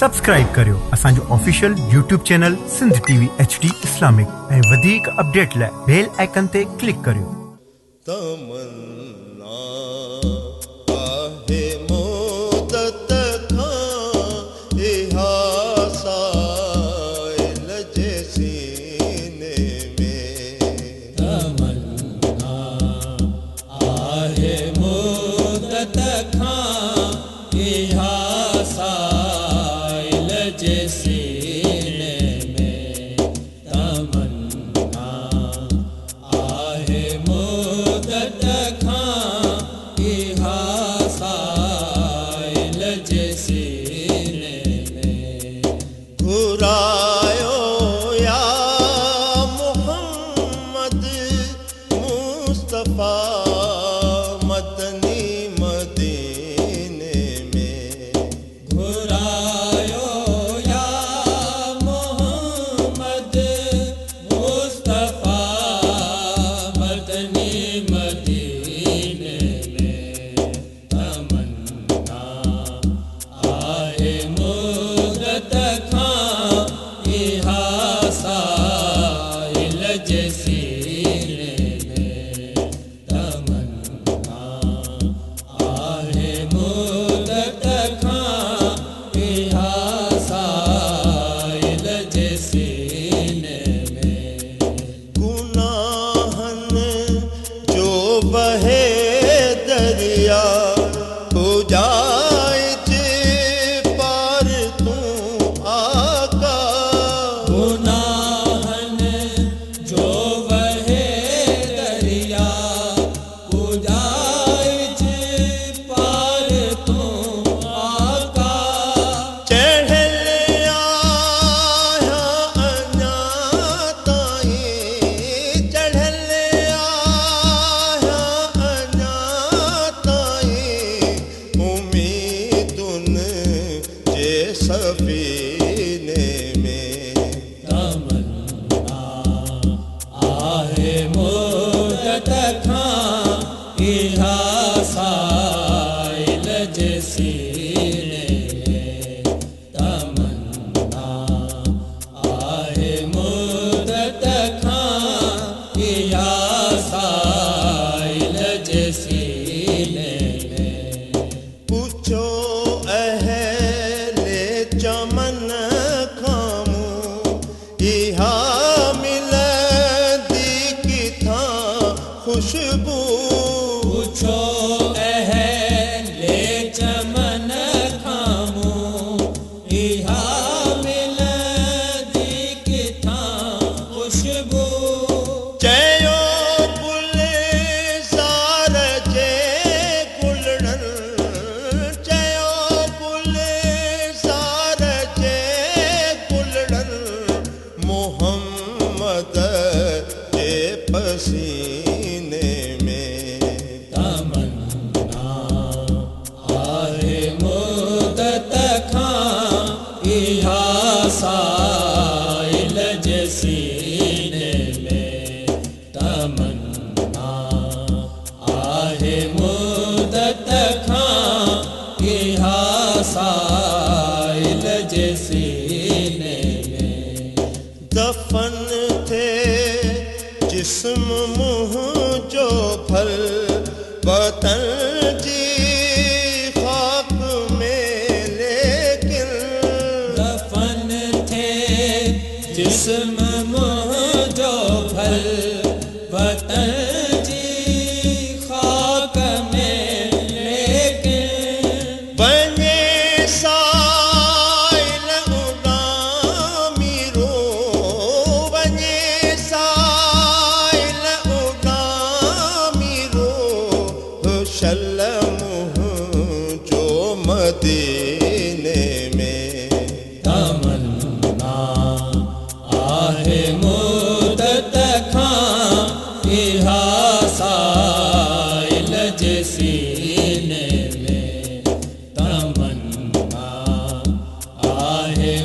Subscribe करियो असांजो official YouTube channel Sindh TV HD Islamic ऐं वधीक अपडेट लाइ बेल आइकन ते क्लिक करियो। तमन्ना आहे मुदत खां इहा साइल जे सीने में। तमन्ना आहे मुदत खां इहा साइल जे सीने में। तमन्ना आहे मुदत खां इहा साइल जे सीने में। घुरायो या मोहम्मद मुस्तफा मदनी मदीने में। घुरायो या मोहम्मद मुस्तफा मदनी मदीने में। तमन्ना आहे मुदत खां इहा साइल जे सीने में। तमन्ना आहे मुदत खां इहा साइल जे सीने में। गुनाहन जो बहे दरिया बुझाइज पार तूं आका। गुनाहन जो वहे दरिया बुझाइज पार तूं आका। चढ़ल आया अञा ताईं, चढ़ल आया अञा ताईं, उम्मीदुन जे सफ़ीने में। तमन्ना आहे मुदत खां इहा साइल जे सीने में। तमन्ना आहे मुदत खां इहा साइल जे सीने में। पूछो अहले चमन खामूं, इहा मिलंदी किथां खुशबू। पूछो अहले चमन खामूं, इहा मिलंदी किथां खुशबू। चयो गुलज़ार जे गुलड़न, चयो गुलज़ार जे गुलड़न, मोहम्मद जे पसीने में। तमन्ना आहे मुदत खां इहा साइल जे सीने में। तमन्ना आहे मुदत खां इहा साइल जे सीने में। दफन थे जिस्म मुँह जो फल वतन जी खाक में, लेकिन दफन थे जिस्म मुँह जो फल वतन जी खाक में, लेकिन बने साइल उडामी रो, बने साइल उडामी रो, शलम जो मदीने में। तमन्ना आहे मुदत खां इहा साइल जे सीने में। तमन्ना आहे